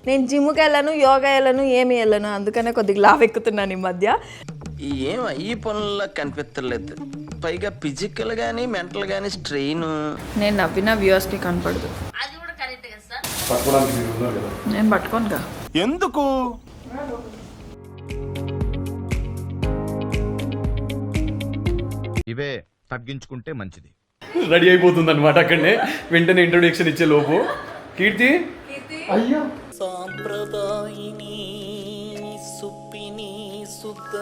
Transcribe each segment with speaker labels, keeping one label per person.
Speaker 1: నేను జిమ్కి వెళ్ళను, యోగా వెళ్ళను, ఏమి వెళ్ళను, అందుకనే కొద్దిగా లావ్ ఎక్కుతున్నాను ఈ మధ్య.
Speaker 2: ఏం ఈ పనుల్లో కనిపించలేదు, పైగా ఫిజికల్ గానీ మెంటల్ గానీ స్ట్రెయిన్.
Speaker 1: నేను నవ్విన వ్యూవర్స్కి కనపడదు. నేను పట్టుకోనుగా
Speaker 3: ఎందుకు?
Speaker 4: ఇవే తగ్గించుకుంటే మంచిది.
Speaker 5: రెడీ అయిపోతుంది అనమాట. అక్కడనే వెంటనే ఇంట్రొడక్షన్ ఇచ్చే లోపు కీర్తి అయ్యో
Speaker 2: సాంప్రదాయిని సుప్పిని సుద్ధ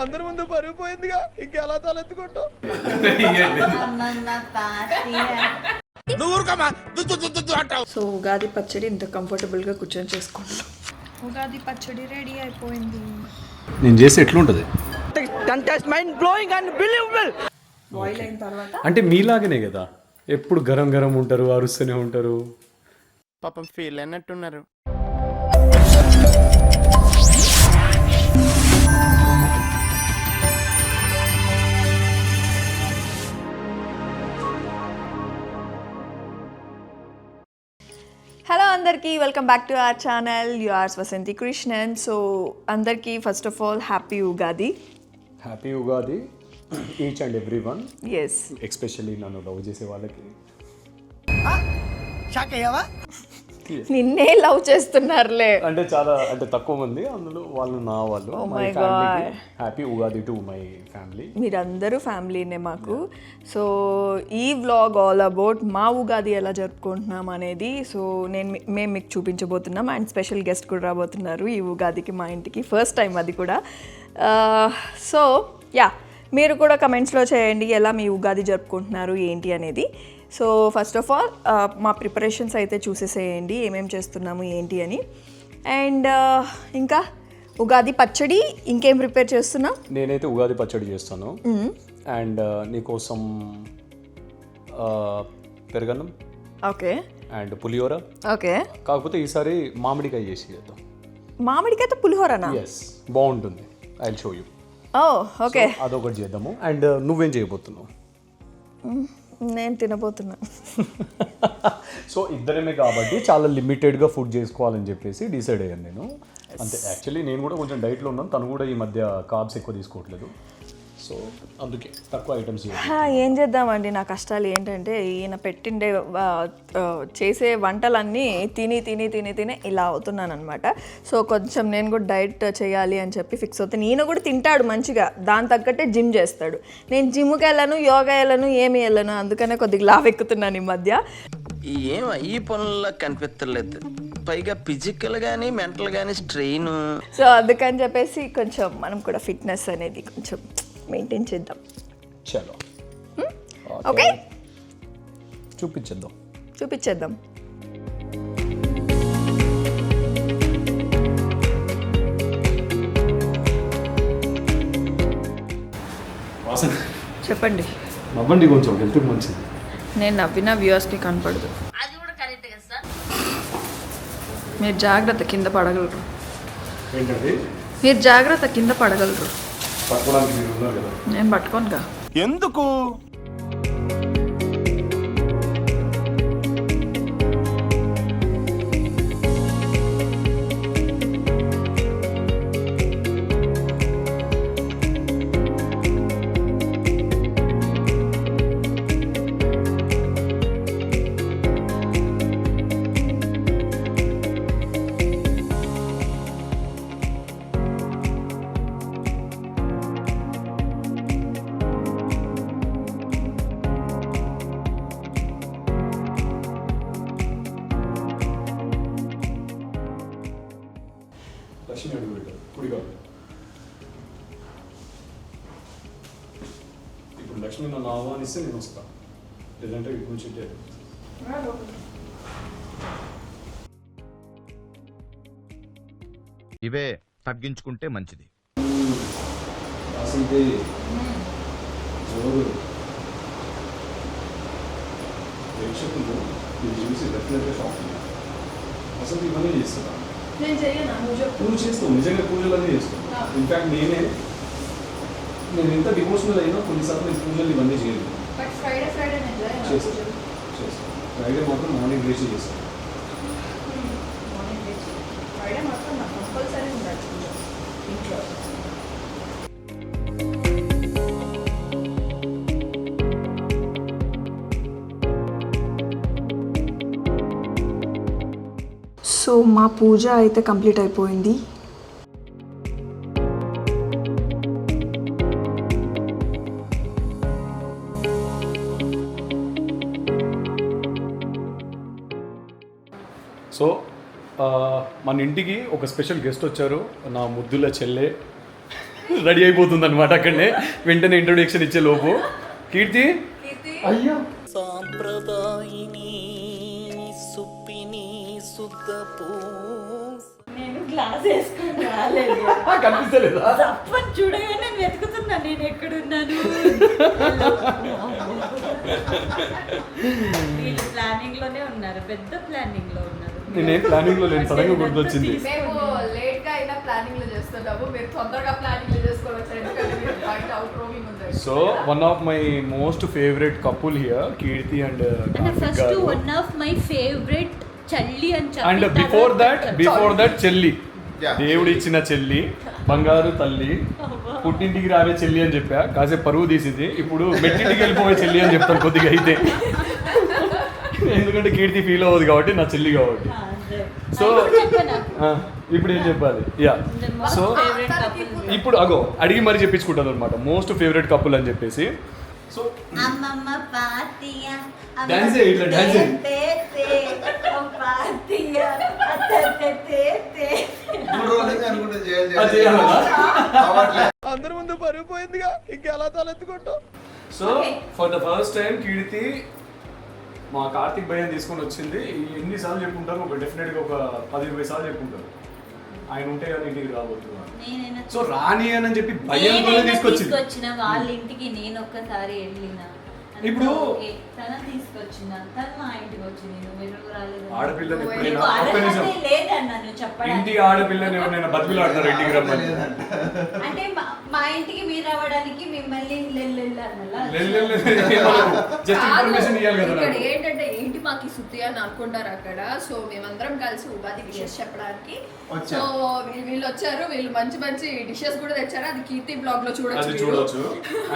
Speaker 2: అందరి ముందు పరుగు పోయిందిగా, ఇంకెలా తలెత్తుకుంటావు?
Speaker 1: సో ఉగాది పచ్చడి ఇంత కంఫర్టబుల్గా కూర్చొని చేసుకుంటాం. ఉగాది పచ్చడి రెడీ అయిపోయింది.
Speaker 5: నేను చేస్తే ఎట్లుంటది
Speaker 1: బాయిల్ అయిన తర్వాత
Speaker 5: అంటే మీలాగనే కదా, ఎప్పుడు గరం గరం ఉంటారు, అరుస్తూనే ఉంటారు.
Speaker 2: పాపం ఫీల్ అన్నట్టున్నారు.
Speaker 1: హలో అందరికీ, welcome back to our channel yours Vasanthi Krishnan. So అందరికీ first of all happy Ugadi.
Speaker 5: Happy Ugadi each and every one.
Speaker 1: Yes,
Speaker 5: especially నన్ను లవ్ చేసే వాళ్ళకి.
Speaker 1: నిన్నే లవ్ చేస్తున్నారులే.
Speaker 5: అంటే చాలా అంటే తక్కువ మంది, అందులో వాళ్ళు నా వాళ్ళు. My family happy Ugadi to my family.
Speaker 1: మీరందరూ ఫ్యామిలీనే మాకు. సో ఈ వ్లాగ్ ఆల్ అబౌట్ మా ఉగాది ఎలా జరుపుకుంటున్నాం అనేది. సో మేము మీకు చూపించబోతున్నాం. అండ్ స్పెషల్ గెస్ట్ కూడా రాబోతున్నారు ఈ ఉగాదికి మా ఇంటికి, ఫస్ట్ టైం అది కూడా. సో యా, మీరు కూడా కమెంట్స్లో చేయండి ఎలా మీ ఉగాది జరుపుకుంటున్నారు ఏంటి అనేది. సో ఫస్ట్ ఆఫ్ ఆల్ మా ప్రిపరేషన్స్ అయితే చూసేసేయండి, ఏమేమి చేస్తున్నాము ఏంటి అని. అండ్ ఇంకా ఉగాది పచ్చడి ఇంకేం ప్రిపేర్ చేస్తున్నాం.
Speaker 5: నేనైతే ఉగాది పచ్చడి చేస్తాను. అండ్ నీకోసం పెరగన్నం,
Speaker 1: ఓకే,
Speaker 5: అండ్ పులిహోర.
Speaker 1: ఓకే,
Speaker 5: కాకపోతే ఈసారి మామిడికాయ చేసి చేద్దాం.
Speaker 1: మామిడికాయతో పులిహోరనా?
Speaker 5: ఎస్, బాగుంటుంది. I will show you.
Speaker 1: Oh okay,
Speaker 5: అదొకటి చేద్దాము. అండ్ నువ్వేం చేయబోతున్నావు?
Speaker 1: నేను తినబోతున్నా.
Speaker 5: సో ఇద్దరమే కాబట్టి చాలా లిమిటెడ్గా ఫుడ్ చేసుకోవాలని చెప్పేసి డిసైడ్ అయ్యాను నేను. అంతే. యాక్చువల్లీ నేను కూడా కొంచెం డైట్లో ఉన్నాను, తను కూడా ఈ మధ్య కార్బ్స్ ఎక్కువ తీసుకోవట్లేదు. సో అందుకే తక్కువ ఐటమ్స్.
Speaker 1: ఏం చేద్దామండి, నా కష్టాలు ఏంటంటే ఈయన పెట్టిండే చేసే వంటలన్నీ తిని తిని తిని తిని ఇలా అవుతున్నాను అనమాట. సో కొంచెం నేను కూడా డైట్ చేయాలి అని చెప్పి ఫిక్స్ అవుతాను. ఈయన కూడా తింటాడు మంచిగా, దాని తగ్గట్టే జిమ్ చేస్తాడు. నేను జిమ్కి వెళ్ళను, యోగా వెళ్ళను, ఏమి వెళ్ళను, అందుకనే కొద్దిగా లావ్ ఎక్కుతున్నాను ఈ మధ్య.
Speaker 2: ఏం ఈ పనుల్లో కనిపించలేదు, పైగా ఫిజికల్ గానీ మెంటల్ గానీ స్ట్రెయిన్.
Speaker 1: సో అందుకని చెప్పేసి కొంచెం మనం కూడా ఫిట్నెస్ అనేది కొంచెం మెయింటైన్ చేద్దాం.
Speaker 5: చలో
Speaker 1: ఓకే,
Speaker 5: చూపించేద్దాం. వాసన
Speaker 1: చెప్పండి.
Speaker 5: నవ్వండి, కొంచెం హెల్త్కి మంచిది.
Speaker 1: నేను నవ్విన వ్యూవర్స్కి కనపడదు. మీరు జాగ్రత్త, కింద పడగలరు.
Speaker 5: ఏంటంటే
Speaker 1: మీరు జాగ్రత్త, కింద పడగలరు.
Speaker 5: పట్టుకోవడానికి మీరు ఉన్నారు కదా.
Speaker 1: నేను పట్టుకోనుగా.
Speaker 3: ఎందుకు?
Speaker 5: లక్ష్మి అడుగు పెట్టారు కుడిగా. ఇప్పుడు లక్ష్మి నన్ను ఆహ్వానిస్తే నేను వస్తాను, లేదంటే ఇప్పుడు నుంచి
Speaker 4: ఇవే తగ్గించుకుంటే మంచిది.
Speaker 5: ప్రేక్షకులు ఇది చూసి డెఫినెట్గా షాక్ అయ్యారు. అసలు ఇవన్నీ చేస్తున్నా. నువ్వు చేస్తావు, నిజంగా పూజలన్నీ చేస్తావు. ఇన్ఫ్యాక్ట్ నేను ఎంత డివోషనల్ అయినా కొన్నిసార్లు నేను పూజలు ఇవన్నీ చేయలేదు. చేస్తాను. ఫ్రైడే మాత్రం మార్నింగ్ లేచి చేశాను.
Speaker 1: ఫ్రైడే మాత్రం నాకు కంపల్సరీ ఉండాలి ఇంట్లో. సో మా పూజ అయితే కంప్లీట్ అయిపోయింది.
Speaker 5: సో మన ఇంటికి ఒక స్పెషల్ గెస్ట్ వచ్చారు, నా ముద్దుల చెల్లె. రెడీ అయిపోతుంది అనమాట అక్కడనే, వెంటనే ఇంట్రొడక్షన్ ఇచ్చే లోపు. కీర్తి అయ్యా
Speaker 2: సాంప్రదాయిని సుప్పిని సుద్దపూ.
Speaker 3: నేను గ్లాస్ వేసుకొని రాలేదు.
Speaker 5: కనిపిస్తలేదా?
Speaker 3: తప్పని చూడగా నేను వెతుకుతున్నా నేను ఎక్కడున్నాను. వీళ్ళు ప్లానింగ్ లోనే ఉన్నారు, పెద్ద ప్లానింగ్ లో ఉన్నారు.
Speaker 5: నేనేం ప్లానింగ్ లో లేను, సడన్గా గుర్తొచ్చింది.
Speaker 1: మేము లేట్ గా అయినా ప్లానింగ్ లో చేస్తున్నాము, మీరు తొందరగా ప్లానింగ్ లో చేసుకోవచ్చు ఎందుకంటే మీరు బయట అవుట్ రోమింగ్ ఉంది.
Speaker 5: So one of my most favourite couple here, Keerthi and
Speaker 3: first one of my favourite చల్లి అని చెప్పి,
Speaker 5: అండ్ బిఫోర్ దట్ చెల్లి, దేవుడు ఇచ్చిన చెల్లి, బంగారు తల్లి, పుట్టింటికి రావే చెల్లి అని చెప్పా, కాసేపు పరువు తీసింది. ఇప్పుడు మెట్టింటికి వెళ్ళిపోయే చెల్లి అని చెప్తాను కొద్దిగా అయితే, ఎందుకంటే కీర్తి ఫీల్ అవ్వదు కాబట్టి, నా చెల్లి కాబట్టి. సో ఇప్పుడు ఏం చెప్పాలి? యా, సో ఇప్పుడు అగో అడిగి మరీ చెప్పించుకుంటాను అనమాట, మోస్ట్ ఫేవరెట్ కపుల్ అని చెప్పేసి. సో
Speaker 3: అమ్మమ్మ పాతియా
Speaker 5: డాన్స్ ఇట్లా డాన్స్
Speaker 2: అందరి ముందు పరుగు పోయిందిగా, ఇంకెలా తలెత్తుకుంటాం.
Speaker 5: So for the first time Keerthi మా కార్తిక్ భయ్యని తీసుకొని వచ్చింది. ఎన్నిసార్లు చెప్పుకుంటారు? ఒక డెఫినెట్గా ఒక 10-20 సార్లు చెప్పుకుంటారు. ఆయన ఉంటే కానీ ఇంటికి రాబోతున్నారు. సో రాని అని చెప్పి భయంతోనే తీసుకొచ్చిన
Speaker 3: వాళ్ళ ఇంటికి నేను ఒక్కసారి వెళ్ళిన.
Speaker 5: ఇప్పుడు
Speaker 3: తన తీసుకొచ్చిన, తను మా ఇంటికి వచ్చింది, నువ్వు ఎందుకు రాలేదు?
Speaker 5: ఆడపిల్లని
Speaker 3: నీకు
Speaker 5: ఎప్పుడైనా ఒక్క
Speaker 3: అర్హత
Speaker 5: నిమిషం,
Speaker 3: లేదన్నా నువ్వు చెప్పడానికి.
Speaker 5: ఇంటి ఆడపిల్లని ఎవరైనా బతికిలాడతారు ఇంటికి రమ్మని?
Speaker 3: అంటే మా ఇంటికి మీరు రావడానికి మిమ్మల్ని
Speaker 5: జస్ట్ ఇన్ఫర్మేషన్ ఇవ్వాలి కదా
Speaker 1: ఇక్కడ
Speaker 5: నాకు.
Speaker 1: ఏంటంటే ఏంటి మాకు సుత్తి అని అనుకుంటారు అక్కడ. సో మేమందరం కలిసి ఉగాది డిషెస్ చెప్పడానికి. సో వీళ్ళు వచ్చారు, వీళ్ళు మంచి మంచి డిషెస్ కూడా తెచ్చారు, అది కీర్తి బ్లాగ్ లో
Speaker 5: అది
Speaker 1: చూడొచ్చు.
Speaker 5: చూడొచ్చు.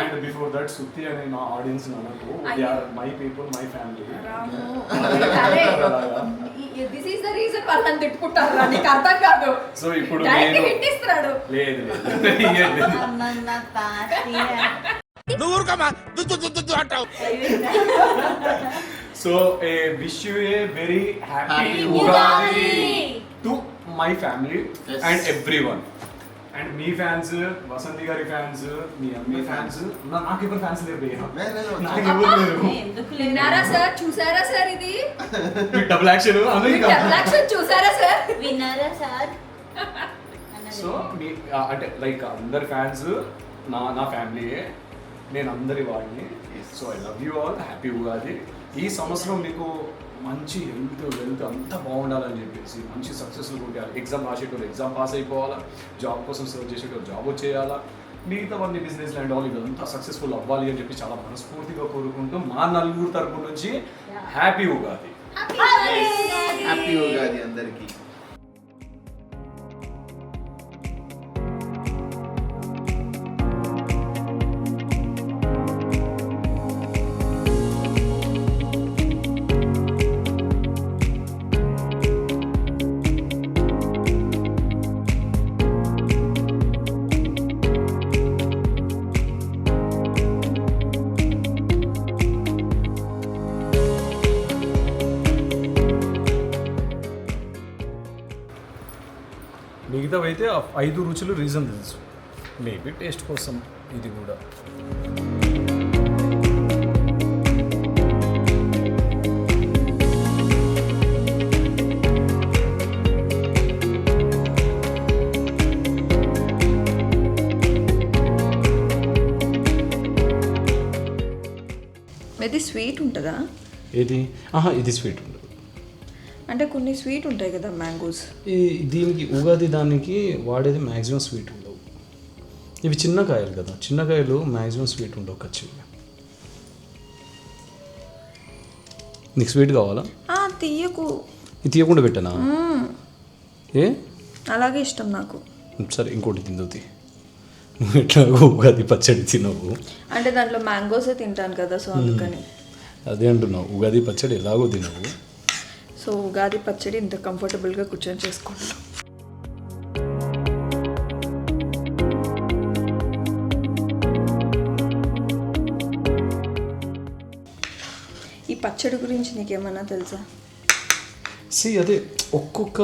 Speaker 5: అండ్ బిఫోర్ దట్ సుత్తి అనే నా ఆడియన్స్ నాకు, they are my people, my family.
Speaker 1: This is the reason వాళ్ళని తిట్టుకుంటారు, నీకు అర్థం కాదు.
Speaker 5: సో ఇప్పుడు
Speaker 1: డైరెక్ట్
Speaker 5: నేను
Speaker 1: హిట్ ఇస్తున్నాడు.
Speaker 5: లేదు
Speaker 2: నువ్వు ఊరుకోమా, దుద్దు దుద్దు దుద్దు అంటావు.
Speaker 5: So A wish you a very happy Ugadi to my family and everyone. And me fans, Vasanthi గారి ఫ్యాన్స్, మీ అమ్మి ఫ్యాన్స్, నాకు ఎవరు ఫ్యాన్స్ లేరు భయ్యా, నాకు ఎవరు లేరు.
Speaker 1: విన్నారా సార్? చూసారా సార్? ఇది
Speaker 5: డబుల్ యాక్షన్
Speaker 1: చూసారా సార్?
Speaker 3: విన్నారా సార్?
Speaker 5: సో మీ అంటే లైక్ అందరి ఫ్యాన్స్ నా ఫ్యామిలీయే, నేను అందరి వాడిని. So I love you all, happy Ugadi. ఈ సంవత్సరం మీకు మంచి వెల్త్ అంతా బాగుండాలని చెప్పేసి, మంచి సక్సెస్ఫుల్ ఉండాలి. ఎగ్జామ్ రాసేటోళ్ళు ఎగ్జామ్ పాస్ అయిపోవాలా, జాబ్ కోసం సర్చ్ చేసేటోళ్ళు జాబ్ వచ్చేయాలా, మిగతా అన్ని బిజినెస్ అండ్ ఆల్ ఇదంతా సక్సెస్ఫుల్ అవ్వాలి అని చెప్పి చాలా మనస్ఫూర్తిగా కోరుకుంటూ మా నలుగురు తరపు నుంచి హ్యాపీ ఉగాది.
Speaker 6: హ్యాపీ ఉగాది అందరికీ.
Speaker 5: మిగతా అయితే 5 రుచులు రీజన్ తెలుసు, మేబీ టేస్ట్ కోసం ఇది కూడా.
Speaker 1: ఇది స్వీట్ ఉంటుందా?
Speaker 5: ఇది ఇది స్వీట్ ఉండదు.
Speaker 1: అంటే కొన్ని స్వీట్ ఉంటాయి కదా మ్యాంగోస్.
Speaker 5: దీనికి ఉగాది దానికి వాడేది మ్యాక్సిమం స్వీట్ ఉండవు. ఇవి చిన్న కాయలు కదా, చిన్న కాయలు మ్యాక్సిమం స్వీట్ ఉండవు ఖచ్చితంగా. నీకు స్వీట్ కావాలా?
Speaker 1: తీయకు.
Speaker 5: ఇది తీయకుండా పెట్టానా? ఏ
Speaker 1: అలాగే ఇష్టం నాకు.
Speaker 5: సరే ఇంకోటి తిందుతి. నువ్వు ఎట్లాగో ఉగాది పచ్చడి తినవు.
Speaker 1: అంటే దాంట్లో మ్యాంగోసే తింటాను కదా, సో అందుకని.
Speaker 5: అదే అంటున్నావు, ఉగాది పచ్చడి ఎలాగో తినవు.
Speaker 1: సో ఉగాది పచ్చడి ఇంత కంఫర్టబుల్గా కూర్చొని చేసుకుంటాం. ఈ పచ్చడి గురించి నీకేమన్నా తెలుసా?
Speaker 5: అదే ఒక్కొక్క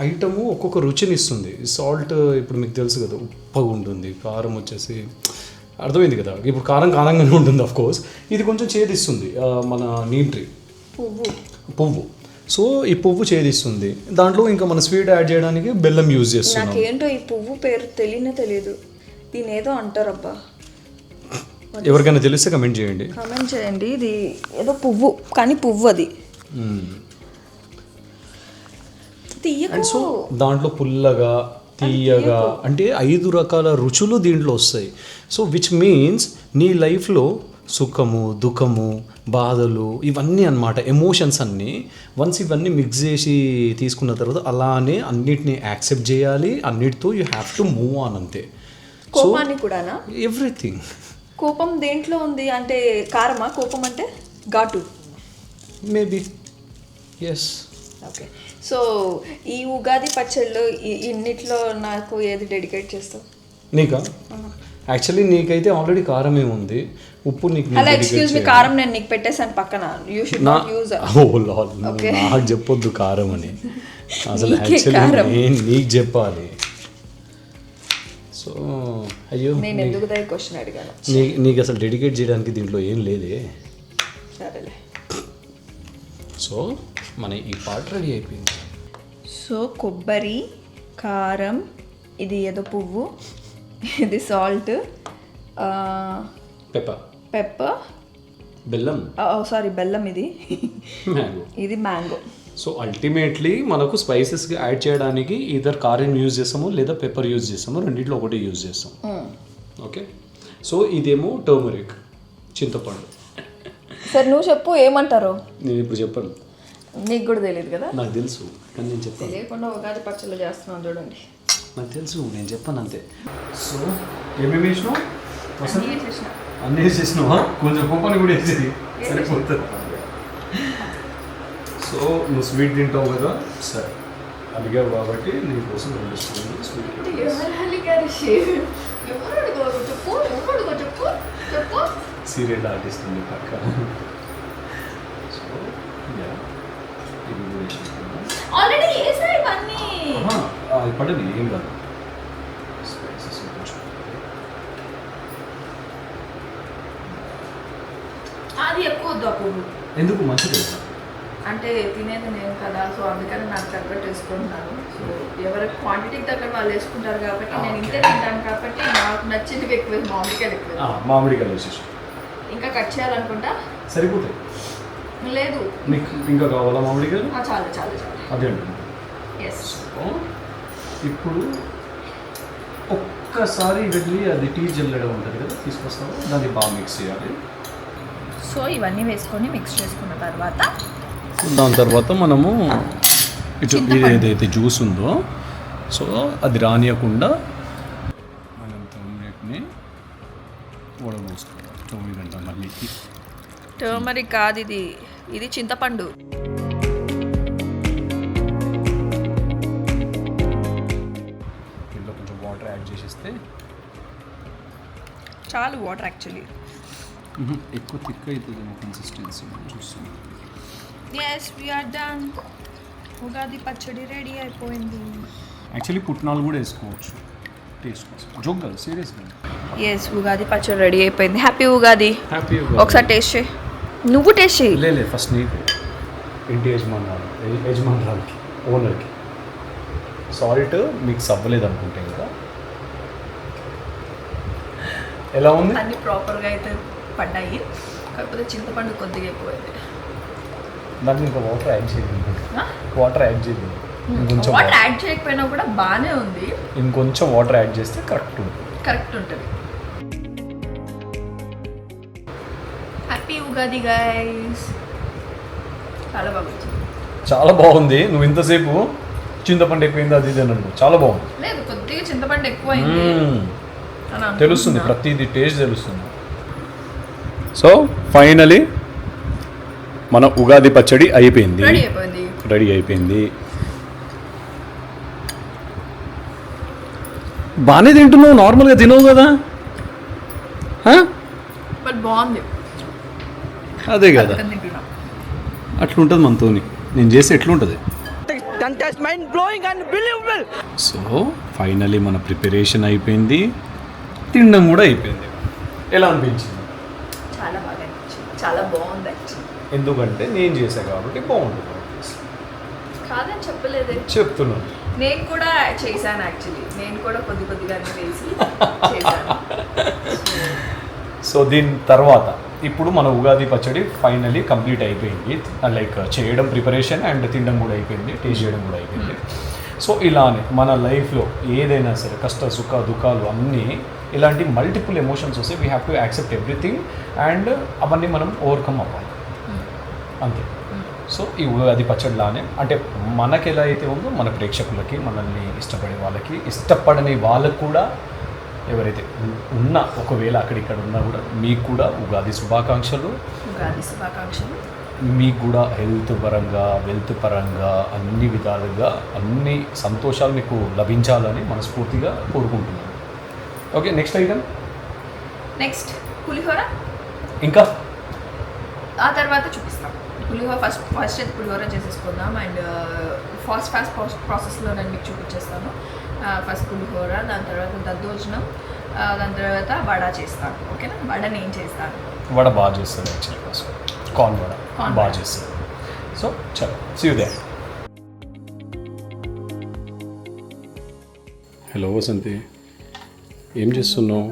Speaker 5: ఐటము ఒక్కొక్క రుచిని ఇస్తుంది. సాల్ట్ ఇప్పుడు మీకు తెలుసు కదా, ఉప్పగా ఉంటుంది. కారం వచ్చేసి అర్థమైంది కదా, ఇప్పుడు కారం కారంగానే ఉంటుంది ఆఫ్ కోర్స్. ఇది కొంచెం చేదిస్తుంది, మన నీమ్ ట్రీ పువ్వు. సో ఈ పువ్వు చేదిస్తుంది. దాంట్లో ఇంకా మన స్వీట్ యాడ్ చేయడానికి బెల్లం యూజ్ చేస్తున్నాం.
Speaker 1: నాకేంటో ఈ పువ్వు పేరు తెలియదు. దీని ఏదో అంటారబ్బా.
Speaker 5: ఎవరికైనా తెలిస్తే కమెంట్ చేయండి.
Speaker 1: ఇది ఏదో పువ్వు, కానీ పువ్వు అది.
Speaker 5: అండ్ సో దాంట్లో పుల్లగా తీయగా అంటే 5 రకాల రుచులు దీంట్లో వస్తాయి. సో విచ్ మీన్స్ నీ లైఫ్లో సుఖము, దుఃఖము, బాధలు ఇవన్నీ అన్నమాట, ఎమోషన్స్ అన్నీ. వన్స్ ఇవన్నీ మిక్స్ చేసి తీసుకున్న తర్వాత అలానే అన్నిటిని యాక్సెప్ట్ చేయాలి. అన్నిటితో you have to move on అంతే.
Speaker 1: కోపాన్ని కూడానా?
Speaker 5: ఎవ్రీథింగ్.
Speaker 1: కోపం దేంట్లో ఉంది అంటే కారమా? కోపం అంటే ఘాటు.
Speaker 5: Maybe yes.
Speaker 1: ఓకే. సో ఈ ఉగాది పచ్చళ్ళు ఇన్నిట్లో నాకు ఏది డెడికేట్ చేస్తావు?
Speaker 5: నీకా? యాక్చువల్లీ నీకైతే ఆల్రెడీ కారమే ఉంది. ఉప్పు నీకు
Speaker 1: అలా ఎక్స్క్యూజ్ మీ, కారం నేను నీకు పెట్టేసాను పక్కన. You should not use.
Speaker 5: నాకు చెప్పొద్దు కారం అని. అసలు యాక్చువల్లీ నేను నీకు చెప్పాలి. సో అయ్యో,
Speaker 1: నేను ఎందుకు దాని క్వశ్చన్ అడిగాను.
Speaker 5: నీకు అసలు డెడికేట్ చేయడానికి దీంట్లో ఏం లేదే.
Speaker 1: సరేలే.
Speaker 5: సో మన ఈ పార్ట్ రెడీ అయిపోయింది.
Speaker 1: సో కొబ్బరి, కారం, ఇది ఏదో పువ్వు, ఇది సాల్ట్, పెప్పర్,
Speaker 5: బెల్లం,
Speaker 1: సారీ బెల్లం, ఇది
Speaker 5: మ్యాంగో,
Speaker 1: ఇది మ్యాంగో.
Speaker 5: సో అల్టిమేట్లీ మనకు స్పైసెస్కి యాడ్ చేయడానికి ఈధర్ కారం యూజ్ చేస్తాము లేదా పెప్పర్ యూజ్ చేస్తాము. రెండిట్లో ఒకటి యూజ్ చేస్తాం. ఓకే. సో ఇదేమో టర్మరిక్, చింతపండు.
Speaker 1: సరే నువ్వు చెప్పు ఏమంటారో.
Speaker 5: నేను ఇప్పుడు చెప్పను,
Speaker 1: నీకు కూడా తెలియదు కదా.
Speaker 5: నాకు తెలుసు కానీ నేను చెప్పాను.
Speaker 1: తెలియకుండా ఉగాది పచ్చళ్ళు చేస్తున్నాను చూడండి.
Speaker 5: నాకు తెలుసు, నేను చెప్పాను అంతే. సో ఏమేమి వేసినావు? అన్నీ వేసేసినావా? కొంచెం కోపాన్ని కూడా వేసేది సరిపోతుంది. సో నువ్వు స్వీట్ తింటావు కదా, సరే అడిగావు కాబట్టి నీకోసం 2 స్పూన్లు స్వీట్. సీరియల్ ఆర్టిస్ట్ ఉంది పక్క. సో ఇది కూడా అది పడని ఏం కాదు. స్పైసెస్ కొంచెం
Speaker 1: అది ఎక్కువ వద్దు పువ్వు.
Speaker 5: ఎందుకు మంచిది
Speaker 1: అంటే తినేది నేను కదా, సో అందుకని నాకు తగ్గట్టు వేసుకుంటున్నాను. సో ఎవరి క్వాంటిటీకి తగ్గట్టు వాళ్ళు వేసుకుంటారు కాబట్టి నేను ఇంతే తింటాను కాబట్టి నాకు నచ్చింది ఎక్కువ. మామిడికాయలు ఎక్కువ.
Speaker 5: మామిడికాయలు వేసేసి
Speaker 1: ఇంకా కట్ చేయాలనుకుంటా.
Speaker 5: సరిపోతాయి.
Speaker 1: లేదు
Speaker 5: నీకు ఇంకా కావాలా మామిడికాయలు?
Speaker 1: చాలు చాలు చాలు.
Speaker 5: అదే అంటున్నా.
Speaker 1: ఎస్.
Speaker 5: ఇప్పుడు ఒక్కసారి వెళ్ళి అది టీ జల్లెడ ఉంటుంది కదా, తీసుకొస్తాము. దాన్ని బాగా మిక్స్ చేయాలి.
Speaker 1: సో ఇవన్నీ వేసుకొని మిక్స్ చేసుకున్న తర్వాత
Speaker 5: దాని తర్వాత మనము ఇటు ఇది ఏదైతే జ్యూస్ ఉందో సో అది రానియకుండా మనం టర్మరిక్ని వడబోసుకోవాలి. 9 గంటల మళ్ళీ.
Speaker 1: టర్మరిక్ కాదు ఇది, ఇది చింతపండు.
Speaker 5: దీంట్లో కొంచెం వాటర్ యాడ్ చేసేస్తే
Speaker 1: చాలు. వాటర్ యాక్చువల్లీ
Speaker 5: ఎక్కువ థిక్ అవుతుంది కన్సిస్టెన్సీ చూస్తున్నాం.
Speaker 1: Yes we are done. ఉగాది పచ్చడి రెడీ అయిపోయింది.
Speaker 5: యాక్చువల్లీ పుట్నాలు కూడా వేసుకోవచ్చు టేస్ట్ కోసం. జోక్ కాదు, సీరియస్గా.
Speaker 1: ఎస్ ఉగాది పచ్చడి రెడీ అయిపోయింది. హ్యాపీ ఉగాది.
Speaker 5: హ్యాపీ
Speaker 1: ఒకసారి టేస్ట్ చేయి. నువ్వు టేస్ట్ చేయి.
Speaker 5: లేదు ఫస్ట్ నీకు, ఇంటి యజమానురాలకి, ఓనర్కి. సాల్ట్ మిక్స్ అవ్వలేదు అనుకుంటే కదా. ఎలా ఉంది?
Speaker 1: అన్ని ప్రాపర్గా అయితే పడ్డాయి, కాకపోతే చింతపండు కొద్దిగా ఎక్కువైంది.
Speaker 5: దాంట్లో ఇంకా వాటర్ యాడ్ చేయలేదు. వాటర్ యాడ్ చేయలేదు. ఇంకొంచెం
Speaker 1: వాటర్ యాడ్ చేయకపోయినా కూడా బాగానే ఉంది.
Speaker 5: ఇంకొంచెం వాటర్ యాడ్ చేస్తే కరెక్ట్
Speaker 1: ఉంటుంది. Happy Ugadi guys. చాలా బాగా వచ్చింది.
Speaker 5: చాలా బాగుంది. నువ్వు ఇంతసేపు చింతపండు ఎక్కువైంది అది ఇది అన్నాడు. చాలా బాగుంది.
Speaker 1: లేదు, కొద్దిగా చింతపండు ఎక్కువైంది అని
Speaker 5: తెలుస్తుంది,
Speaker 1: అనుకుంటున్నా.
Speaker 5: ప్రతిదీ టేస్ట్ తెలుస్తుంది. సో ఫైనలీ మన ఉగాది పచ్చడి అయిపోయింది, రెడీ అయిపోయింది. బాగానే తింటున్నావు, నార్మల్గా తినవు కదా.
Speaker 1: బట్ బాగుంది.
Speaker 5: అదే కదా,
Speaker 1: అందుకని తింటున్నా.
Speaker 5: అట్లుంటుంది మనతోని. నేను చేస్తే ఎట్లుంటుంది. సో ఫైనలీ మన ప్రిపరేషన్ అయిపోయింది, తినడం కూడా అయిపోయింది. ఎలా అనిపించింది?
Speaker 1: చాలా బాగా అనిపించింది, చాలా బాగుంది యాక్చువల్లీ.
Speaker 5: ఎందుకంటే నేను చేసా కాబట్టి బాగుంటుంది.
Speaker 1: కాదని చెప్పలేదే,
Speaker 5: చెప్తున్నాను.
Speaker 1: నేను కూడా చేశాను యాక్చువల్లీ. నేను కూడా కొద్దిగా వేసి చేశాను.
Speaker 5: సో దీని తర్వాత ఇప్పుడు మన ఉగాది పచ్చడి ఫైనలీ కంప్లీట్ అయిపోయింది. లైక్ చేయడం ప్రిపరేషన్ అండ్ తినడం కూడా అయిపోయింది, టేస్ట్ చేయడం కూడా అయిపోయింది. సో ఇలానే మన లైఫ్లో ఏదైనా సరే కష్ట సుఖ దుఃఖాలు అన్నీ ఇలాంటి మల్టిపుల్ ఎమోషన్స్ వస్తే we have to accept everything and అవన్నీ మనం ఓవర్కమ్ అవ్వాలి అంతే. సో ఈ ఉగాది పచ్చడిలానే అంటే మనకి ఎలా అయితే ఉందో మన ప్రేక్షకులకి, మనల్ని ఇష్టపడే వాళ్ళకి, ఇష్టపడని వాళ్ళకు కూడా ఎవరైతే ఉన్నా ఒకవేళ అక్కడిక్కడ ఉన్నా కూడా మీకు కూడా ఉగాది శుభాకాంక్షలు.
Speaker 1: ఉగాది శుభాకాంక్షలు.
Speaker 5: మీకు కూడా హెల్త్ పరంగా, వెల్త్ పరంగా అన్ని విధాలుగా అన్ని సంతోషాలు మీకు లభించాలని మనస్ఫూర్తిగా కోరుకుంటున్నాను. Okay, next item.
Speaker 1: నెక్స్ట్ పులిహోర,
Speaker 5: ఇంకా
Speaker 1: ఆ తర్వాత చూపిస్తాం. పులిహోర ఫస్ట్ పులిహోర చేసేసుకుందాం అండ్ ఫాస్ట్ ప్రాసెస్లో నేను మీకు చూపించేస్తాను. ఫస్ట్ పులిహోర, దాని తర్వాత దద్దోజనం, దాని తర్వాత వడ చేస్తాను. ఓకేనా? వడ నేను చేస్తాను.
Speaker 5: వడ బాగా చేస్తాను యాక్చువల్లీ, ఫస్ట్ కార్న్ వడ బాగా చేస్తాను. సో చలో, see you there. Hello Vasanthi, ఏం చేస్తున్నావు?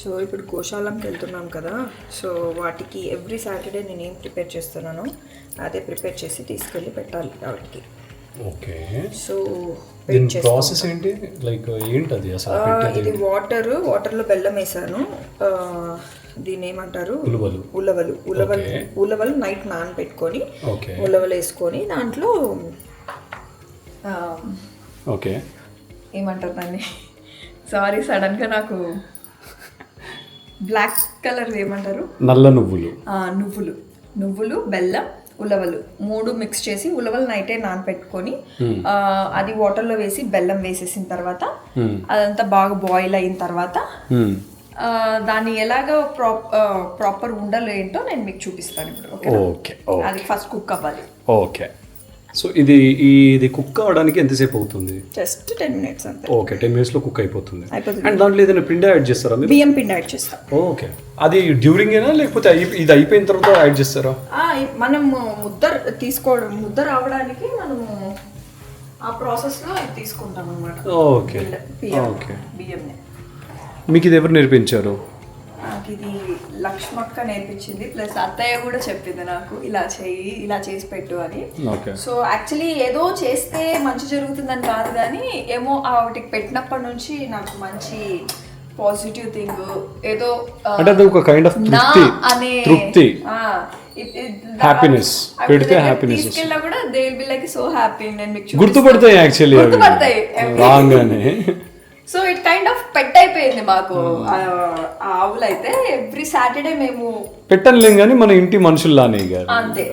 Speaker 1: సో ఇప్పుడు గోశాలంకి వెళ్తున్నాం కదా, సో వాటికి ఎవ్రీ సాటర్డే నేను ఏం ప్రిపేర్ చేస్తున్నానో అదే ప్రిపేర్ చేసి తీసుకెళ్ళి పెట్టాలి వాటికి.
Speaker 5: ఓకే,
Speaker 1: సో
Speaker 5: దీని ప్రాసెస్ ఏంటి? లైక్ ఏంటది అసలు పెట్టేది?
Speaker 1: ఇది వాటర్లో బెల్లం వేసాను. దీన్ని ఏమంటారు? ఉలవలు నైట్ నానబెట్టుకొని ఉలవలు వేసుకొని దాంట్లో
Speaker 5: ఓకే
Speaker 1: ఏమంటారు దాన్ని, సారీ సడన్గా నాకు బ్లాక్ కలర్ ఏమంటారు,
Speaker 5: నల్ల నువ్వులు,
Speaker 1: నువ్వులు బెల్లం ఉలవలు 3 మిక్స్ చేసి ఉలవలు నైటే నానబెట్టుకొని అది వాటర్లో వేసి బెల్లం వేసేసిన తర్వాత అదంతా బాగా బాయిల్ అయిన తర్వాత దాన్ని ఎలాగో ప్రాపర్ ఉండలు ఏంటో నేను మీకు చూపిస్తాను ఇప్పుడు.
Speaker 5: ఓకే,
Speaker 1: అది ఫస్ట్ కుక్ అవ్వాలి.
Speaker 5: ఓకే. సో ఇది కుక్ అవ్వడానికి ఎంతసేపు అవుతుంది?
Speaker 1: జస్ట్ 10 minutes అంతే.
Speaker 5: ఓకే, 10 minutes లో కుక్ అయిపోతుంది. అండ్ దాంట్లో ఏదైనా పిండి యాడ్ చేస్తారా మీరు?
Speaker 1: బియ్యం పిండి యాడ్ చేస్తాం.
Speaker 5: ఓకే, అది డ్యూరింగ్ ఏనా లేకపోతే ఇది అయిపోయిన తర్వాత యాడ్ చేస్తారా?
Speaker 1: మనం ముద్ద రావడానికి మనము ఆ ప్రాసెస్లో ఇది తీసుకుంటాం అనమాట.
Speaker 5: Okay okay.
Speaker 1: బియ్యంని
Speaker 5: మీకు ఇది ఎవరు నేర్పించారు?
Speaker 1: నాకు ఇది లక్ష్మక్క నేర్పించింది, ప్లస్ అత్తయ్య కూడా చెప్పింది నాకు ఇలా చేసి పెట్టు అని. సో యాక్చువల్లీ ఏదో చేస్తే మంచి జరుగుతుందని కాదు కానీ ఏమో వాటికి పెట్టినప్పటి నుంచి నాకు మంచి పాజిటివ్ థింగ్ ఏదో
Speaker 5: అంటే అది ఒక కైండ్ ఆఫ్ తృప్తి, హ్యాపీనెస్ పెడితే హ్యాపీనెస్
Speaker 1: తీసుకెళ్ళా కూడా they will be like so happy. నేను మీకు
Speaker 5: గుర్తుపడతాయి యాక్చువల్లీ,
Speaker 1: గుర్తుపడతాయి
Speaker 5: రాగానే.
Speaker 1: సో ఇట్ కైండ్ ఆఫ్ పెట్ అయిపోయింది మాకు. ఆవులు అయితే ఎవ్రీ సాటర్డే మేము
Speaker 5: పెట్టలేం కానీ మన ఇంటి మనుషుల్లానే
Speaker 1: అంతే.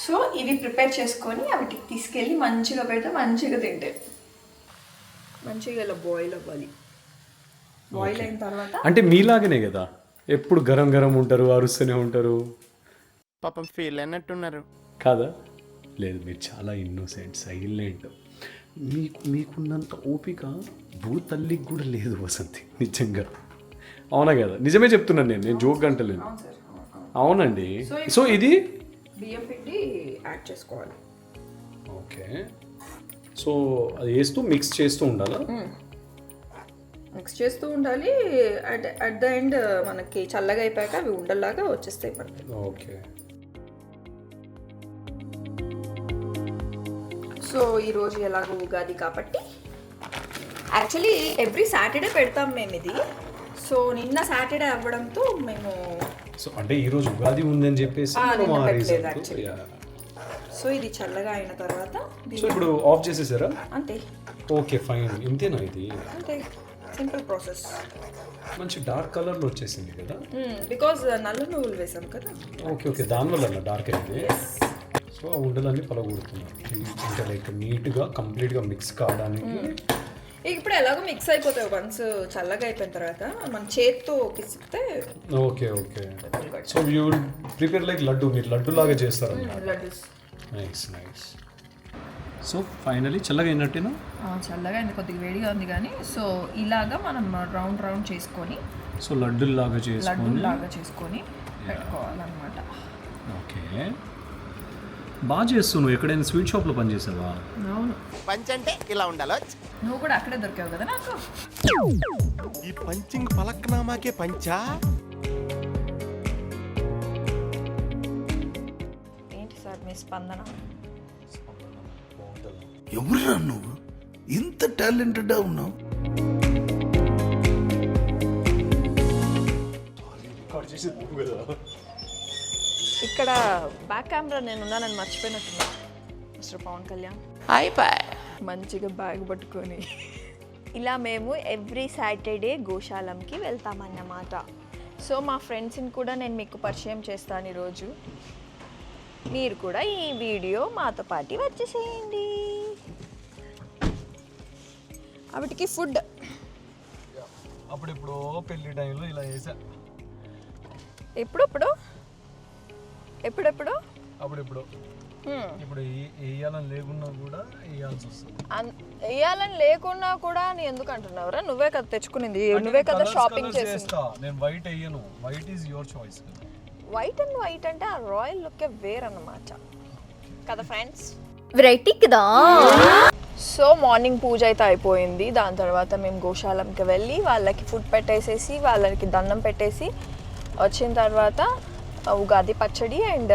Speaker 1: సో ఇవి ప్రిపేర్ చేసుకొని వాటికి తీసుకెళ్ళి మంచిగా పెడితే మంచిగా తింటే మంచిగా ఇలా బాయిల్ అవ్వాలి. బాయిల్ అయిన తర్వాత
Speaker 5: అంటే మీలాగనే కదా ఎప్పుడు గరం గరం ఉంటారు, అరుస్తూనే ఉంటారు.
Speaker 2: పాపం ఫీల్ అన్నట్టున్నారు
Speaker 5: కాదా? లేదు, మీరు చాలా ఇన్నోసెంట్, సైలెంట్. మీకున్నంత ఓపిక భూతల్లికి కూడా లేదు వసంతి, నిజంగా. అవునా కదా? నిజమే చెప్తున్నాను, నేను జోక్ అంటలేను. అవునండి. సో ఇది
Speaker 1: బియ్యం పిండి యాడ్ చేసుకోవాలి.
Speaker 5: ఓకే, సో అది వేస్తూ మిక్స్ చేస్తూ ఉండాలా?
Speaker 1: మిక్స్ చేస్తూ ఉండాలి. అట్ ద ఎండ్ మనకి చల్లగా అయిపోయాక అవి ఉండల్లాగా వచ్చేస్తాయి పడతాయి.
Speaker 5: ఓకే.
Speaker 1: సో ఈరోజు ఎలాగో ఉగాది కాబట్టి యాక్చువల్లీ ఎవ్రీ సాటర్డే పెడతాం మేము ఇది. సో నిన్న సాటర్డే అవ్వడంతో మేము
Speaker 5: సో అంటే ఈరోజు ఉగాది ఉందని చెప్పేసి మనం ఆ reason తో, yeah.
Speaker 1: సో ఇది చల్లగా అయిన తర్వాత
Speaker 5: సో ఇప్పుడు ఆఫ్ చేసేసారా?
Speaker 1: అంతే
Speaker 5: ఓకే ఫైన్, ఇంతేనా ఇది?
Speaker 1: అంతే సింపుల్ ప్రాసెస్.
Speaker 5: మంచి డార్క్ కలర్లో వచ్చేసింది కదా.
Speaker 1: బికాజ్ నల్ల నువ్వులు వేసాం కదా.
Speaker 5: ఓకే ఓకే, దానివల్ల డార్క్ అయితే. సో ఆ ఉండలన్నీ పలగొడుతున్నారు అంటే లైక్ నీట్గా కంప్లీట్గా మిక్స్ కావడానికి.
Speaker 1: ఇప్పుడు ఎలాగో మిక్స్ అయిపోతాయి వన్స్ చల్లగా అయిపోయిన తర్వాత మన చేత్తో పిసికితే.
Speaker 5: Okay okay, so you will prepare like laddu, మీరు లడ్డు లాగా చేస్తారు.
Speaker 1: Laddus.
Speaker 5: Nice nice. So finally చల్లగా అయినట్టేనా?
Speaker 1: చల్లగా అయింది, కొద్దిగా వేడిగా ఉంది కానీ. సో ఇలాగా మనం రౌండ్ రౌండ్ చేసుకొని
Speaker 5: సో లడ్డులాగా చేసుకొని
Speaker 1: పెట్టుకోవాలన్నమాట.
Speaker 5: ఓకే, బాగా చేస్తున్నావు. ఎక్కడైనా స్వీట్ షాప్లో పనిచేసావా?
Speaker 1: అవును,
Speaker 6: పంచ్ అంటే ఇలా ఉండాలి.
Speaker 1: నువ్వు కూడా అక్కడే దొరికావు కదా నాకు.
Speaker 6: ఈ పంచింగ్ పలక్నామాకే పంచా.
Speaker 1: ఏంటి సార్ మీ స్పందన?
Speaker 7: ఎవరురా నువ్వు ఇంత టాలెంటెడ్ ఉన్నావు?
Speaker 1: ఇక్కడ బ్యాక్ కెమెరా నేను ఉన్నానని మర్చిపోయినట్టున్నా మిస్టర్ పవన్ కళ్యాణ్. మంచిగా బ్యాగ్ పట్టుకొని ఇలా మేము ఎవ్రీ సాటర్డే గోశాలంకి వెళ్తామన్నమాట. సో మా ఫ్రెండ్స్ని కూడా నేను మీకు పరిచయం చేస్తాను ఈరోజు. మీరు కూడా ఈ వీడియో మాతో పాటు వచ్చేసేయండి. వాటికి ఫుడ్
Speaker 5: అప్పుడెప్పుడు పెళ్లి టైంలో ఇలా వేసా.
Speaker 1: ఎప్పుడెప్పుడు
Speaker 5: అప్పుడెప్పుడు ఇప్పుడు వేయాలని లేకున్నా కూడా వేయాల్సి వస్తుంది.
Speaker 1: వేయాలని లేకున్నా కూడా అని ఎందుకు అంటున్నావురా? నువ్వే కదా తెచ్చుకునింది, నువ్వే కదా షాపింగ్ చేస్తా.
Speaker 5: నేను వైట్ వేయను, white is your choice.
Speaker 1: White and white అంటే ఆ రాయల్ లుక్ వేరన్నమాట కదా ఫ్రెండ్స్.
Speaker 8: వెరైటీ కదా.
Speaker 1: సో మార్నింగ్ పూజ అయితే అయిపోయింది. దాని తర్వాత మేము గోశాలంకి వెళ్ళి వాళ్ళకి ఫుడ్ పెట్టేసేసి వాళ్ళకి దండం పెట్టేసి వచ్చిన తర్వాత ఉగాది పచ్చడి అండ్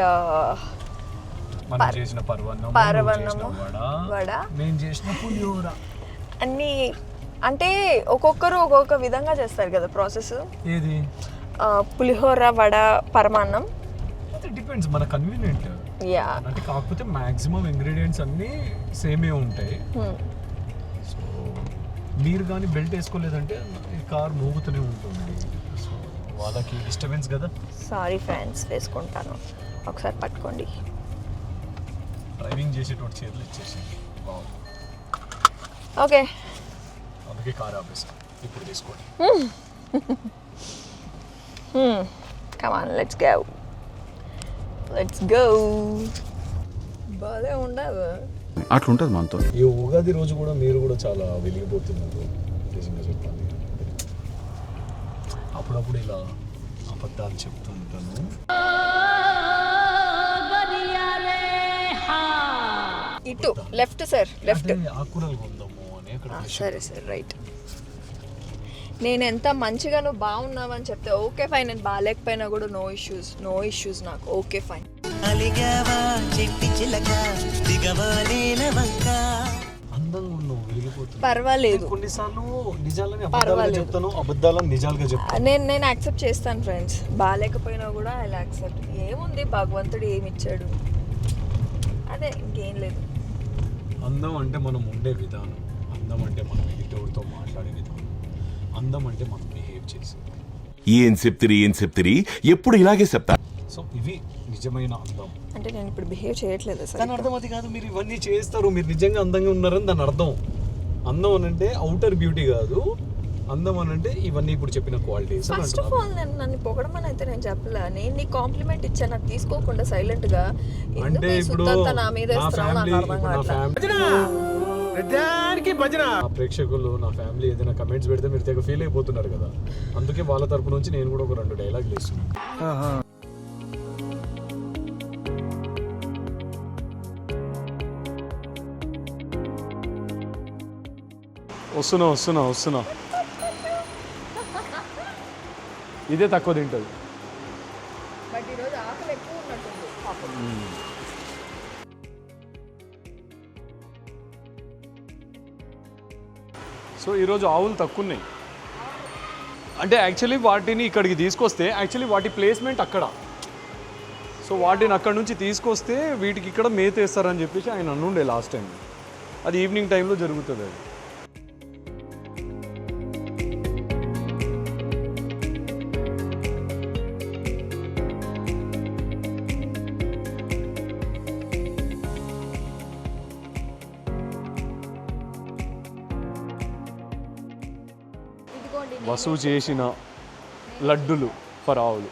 Speaker 1: పరవన్నము వడ అన్నీ అంటే ఒక్కొక్కరు ఒక్కొక్క విధంగా చేస్తారు కదా ప్రాసెస్.
Speaker 5: ఏది?
Speaker 1: పులిహోర, వడ, పరమాన్నం.
Speaker 5: డిపెండ్స్ మన కన్వీనియంట్.
Speaker 1: యా,
Speaker 5: అంటే కాకపోతే మాక్సిమం ఇంగ్రీడియంట్స్ అన్నీ సేమే ఉంటాయి. సో మీరు కానీ బెల్ట్ వేసుకోలేదంటే ఈ కార్ మోగుతూనే ఉంటుంది. సో వాళ్ళకి డిస్టర్బెన్స్ కదా.
Speaker 1: సారీ ఫ్రెండ్స్, వేసుకుంటాను, ఒకసారి పట్టుకోండి.
Speaker 5: డ్రైవింగ్ చేసేటోటి చేతులు ఇచ్చేసి
Speaker 1: ఓకే,
Speaker 5: అందుకే కార్ ఆపేసాను. ఇప్పుడు తీసుకోండి.
Speaker 1: Come on, let's go. బాగా ఉండదు
Speaker 7: అట్లుంటది మనతో.
Speaker 5: ఈ ఉగాది రోజు కూడా మీరు కూడా చాలా వెలిగిపోతున్నారు నిజంగా చెప్పాలి. అప్పుడప్పుడు ఇలా అబద్ధాలు చెప్తూ ఉంటాను.
Speaker 1: ఇటు లెఫ్ట్ సార్, లెఫ్ట్.
Speaker 5: ఆకుకూరలు కొందాము అని అక్కడ.
Speaker 1: సరే సరే, రైట్. నేను ఎంత మంచిగా నువ్వు బాగున్నావని చెప్తే ఓకే ఫైన్, నేను బాగాలేకపోయినా కూడా నో ఇష్యూస్ నాకు ఓకే ఫైన్.
Speaker 5: అందంగా ఉన్నావు, వెలిగిపోతున్నావు.
Speaker 1: పర్వాలేదు,
Speaker 5: కొన్నిసార్లు నిజాలని అబద్ధాలుగా చెప్తాను, అబద్ధాలను నిజాలుగా చెప్తాను.
Speaker 1: నేను యాక్సెప్ట్ చేస్తాను ఫ్రెండ్స్. బాగాలేకపోయినా కూడా ఐ యాక్సెప్ట్. ఏముంది, భగవంతుడు ఏమి ఇచ్చాడు, అదే, ఇంకేం లేదు.
Speaker 5: అందం అంటే మనం ఉండే విధానం, అందం అంటే మనం ఎదుటితో మాట్లాడే విధానం, అందం అంటే మనం బిహేవ్ చేసేది.
Speaker 7: ఏం చెప్తిరి ఎప్పుడు ఇలాగే చెప్తా.
Speaker 5: సో ఇవి నిజమైన అందం.
Speaker 1: అంటే నేను ఇప్పుడు బిహేవ్ చేయట్లేదు సార్.
Speaker 5: దాని అర్థం అది కాదు, మీరు ఇవన్నీ చేస్తారు, మీరు నిజంగా అందంగా ఉన్నారని దాని అర్థం. అందం అని అంటే అవుటర్ బ్యూటీ కాదు, అందం అని అంటే ఇవన్నీ ఇప్పుడు చెప్పిన క్వాలిటీస్.
Speaker 1: ఫస్ట్ ఆఫ్ ఆల్ నన్ను పొగడమని అయితే నేను చెప్పలే. నేను నీ కాంప్లిమెంట్ ఇచ్చాను, అది తీసుకోకుండా సైలెంట్ గా
Speaker 5: అంటే ఇప్పుడు
Speaker 1: నా మీద
Speaker 5: ప్రేక్షకులు, నా ఫ్యామిలీ ఏదైనా కమెంట్స్ పెడితే మీరు తెగ ఫీల్ అయిపోతున్నారు కదా. అందుకే వాళ్ళ తరపు నుంచి నేను కూడా ఒక 2 డైలాగులు ఇస్తున్నాను. వస్తున్నా. ఇదే తక్కువ తింటుంది.
Speaker 1: బట్ ఈరోజు ఆకలి ఎక్కువ ఉన్నట్టుంది పాపం.
Speaker 5: సో ఈరోజు ఆవులు తక్కువ ఉన్నాయి. అంటే యాక్చువల్లీ వాటిని ఇక్కడికి తీసుకొస్తే యాక్చువల్లీ వాటి ప్లేస్మెంట్ అక్కడ. సో వాటిని అక్కడ నుంచి తీసుకొస్తే వీటికి ఇక్కడ మేతేస్తారని చెప్పేసి ఆయన అనుండే లాస్ట్ టైం. అది ఈవినింగ్ టైంలో జరుగుతుంది అది. వసూలు చేసిన లడ్డులు ఫర్ ఆవులు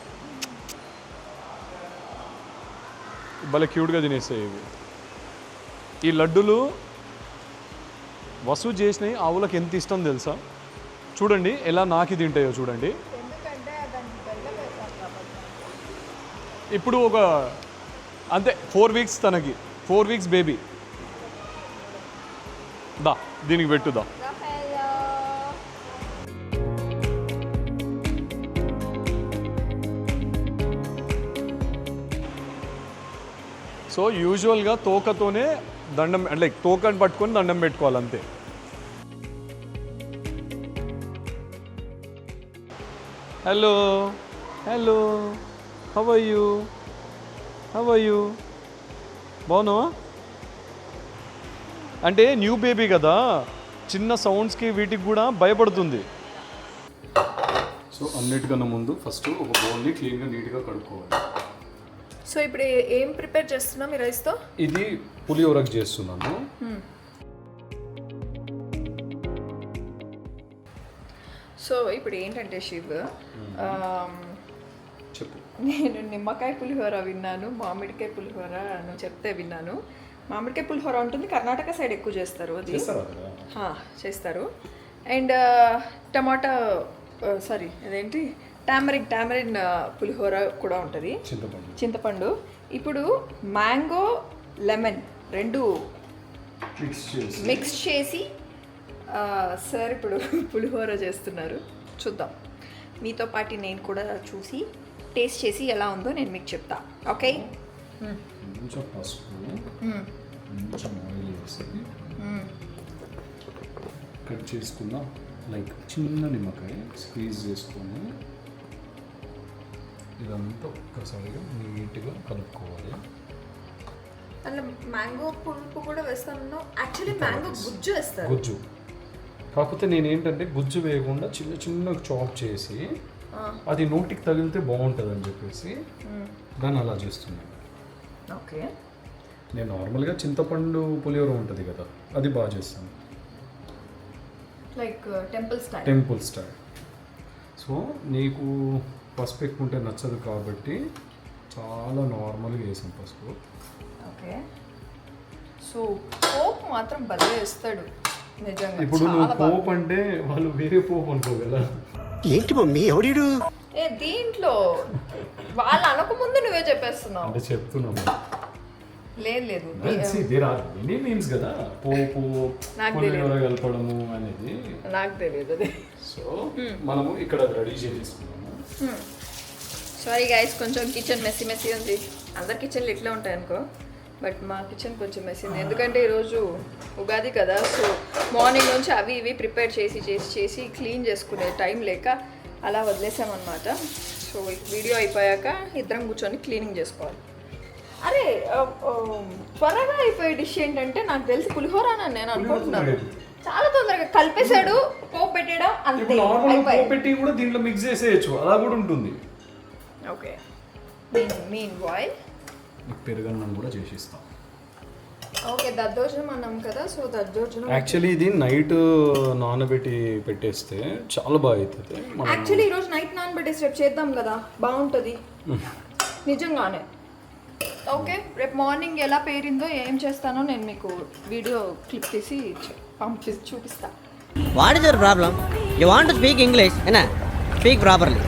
Speaker 5: భలే క్యూట్గా తినేస్తాయి ఇవి. ఈ లడ్డులు వసూలు చేసినవి ఆవులకు ఎంత ఇష్టం తెలుసా? చూడండి ఎలా నాకి తింటాయో చూడండి. ఇప్పుడు ఒక అంతే 4 వీక్స్ తనకి, 4 వీక్స్ బేబీ. దా దీనికి పెట్టుదా. సో యూజువల్గా తోకతోనే దండం, లైక్ తోకని పట్టుకొని దండం పెట్టుకోవాలి అంతే. Hello hello, how are you, how are you, బాగున్నావా? అంటే న్యూ బేబీ కదా, చిన్న సౌండ్స్కి వీటికి కూడా భయపడుతుంది. సో అన్నిటికన్నా ముందు ఫస్ట్ ఒక బౌల్ని క్లీన్గా నీట్గా కడుక్కోవాలి.
Speaker 1: సో ఇప్పుడు ఏం ప్రిపేర్ చేస్తున్నాం ఈ రైస్తో?
Speaker 5: ఇది పులిహోరకు చేస్తున్నాను.
Speaker 1: సో ఇప్పుడు ఏంటంటే శివ్,
Speaker 5: చెప్పు.
Speaker 1: నేను నిమ్మకాయ పులిహోర విన్నాను, మామిడికాయ పులిహోర నువ్వు చెప్తే విన్నాను. మామిడికాయ పులిహోర ఉంటుంది, కర్ణాటక సైడ్ ఎక్కువ చేస్తారు అది. చేస్తారు. అండ్ టమాటా సారీ అదేంటి టామరిన్ పులిహోర కూడా ఉంటుంది, చింతపండు. ఇప్పుడు మ్యాంగో లెమన్ రెండు మిక్స్ చేసి సార్ ఇప్పుడు పులిహోర చేస్తున్నారు. చూద్దాం, మీతో పాటు నేను కూడా చూసి టేస్ట్ చేసి ఎలా ఉందో నేను మీకు చెప్తా. ఓకే,
Speaker 5: కొంచెం పసుపు, కొంచెం ఆయిల్ వేసి కట్ చేసుకున్న లైక్ చిన్న నిమ్మకాయ స్క్వీజ్ చేసుకొని ఇదంతా ఒక్కసారిగా నీట్గా కలుపుకోవాలి.
Speaker 1: అందులో మ్యాంగో పులుపు కూడా వేస్తాను. యాక్చువల్లీ మ్యాంగో గుజ్జు వేస్తారు.
Speaker 5: గుజ్జు కాకపోతే నేను ఏంటంటే గుజ్జు వేయకుండా చిన్న చిన్న చాప్ చేసి అది నోటికి తగిలితే బాగుంటుంది అని చెప్పేసి దాన్ని అలా చేస్తున్నాను.
Speaker 1: ఓకే,
Speaker 5: నేను నార్మల్గా చింతపండు పులిహోర ఉంటుంది కదా, అది బాగా చేస్తాను,
Speaker 1: లైక్ టెంపుల్ స్టైల్.
Speaker 5: సో నీకు పసుపు ఎక్కువ ఉంటే నచ్చదు కాబట్టి చాలా నార్మల్గా వేసాను పసుపు.
Speaker 1: ఓకే, సో పోపు మాత్రం భలే వేస్తాడు నిజంగా.
Speaker 5: ఇప్పుడు నువ్వు పోపు అంటే వాళ్ళు వేరే పోపు అనుకో కదా.
Speaker 6: ఏంటి మమ్మీ ఎవడీడు?
Speaker 1: దీంట్లో వాళ్ళు అనకముందు నువ్వే చెప్పేస్తున్నావు.
Speaker 5: అంటే చెప్తున్నాము.
Speaker 1: లేదు
Speaker 5: దేర్ ఆర్ మెనీ నేమ్స్ కదా, పోపు
Speaker 1: నాకు
Speaker 5: పులిహోర కలపడము అనేది
Speaker 1: నాకు తెలియదు అది.
Speaker 5: సో మనము ఇక్కడ రెడీ చేసేసుకున్నాము.
Speaker 1: సారీ గైస్, కొంచెం కిచెన్ మెస్సీ ఉంది. అందరి కిచెన్లు ఇట్లా ఉంటాయి అనుకో, బట్ మా కిచెన్ కొంచెం మెస్సీ ఉంది. ఎందుకంటే ఈరోజు ఉగాది కదా, సో మార్నింగ్ నుంచి అవి ఇవి ప్రిపేర్ చేసి క్లీన్ చేసుకునే టైం లేక అలా వదిలేసామన్నమాట. సో వీడియో అయిపోయాక ఇద్దరం కూర్చొని క్లీనింగ్ చేసుకోవాలి. అరే త్వరగా అయిపోయే డిష్ ఏంటంటే నాకు తెలిసి పులిహోర అని నేను అనుకుంటున్నాను. చాలా తొందరగా కలిపేశాడు, పోపు పెట్టాడు అంతే.
Speaker 5: పోపు పెట్టి కూడా దీంట్లో మిక్స్ చేసేయచ్చు, అలా కూడా ఉంటుంది.
Speaker 1: ఓకే, మీన్ బాయ్
Speaker 5: పెరుగన్నం కూడా చేసిస్తాం.
Speaker 1: ఓకే, దద్దోజనం అన్నాం కదా, సో దద్దోజనం
Speaker 5: యాక్చువల్లీ ఇది నైట్ నానబెట్టి పెట్టేస్తే చాలా బాగా అవుతుంది.
Speaker 1: యాక్చువల్లీ ఈరోజు నైట్ నానబెట్టేసి రేపు చేద్దాం కదా, బాగుంటుంది నిజంగానే. ఓకే, రేపు మార్నింగ్ ఎలా పేరిందో ఏం చేస్తానో నేను మీకు వీడియో క్లిప్ తీసి చూపిస్తా.
Speaker 8: What is your problem? You want to speak English? Enna? Speak properly.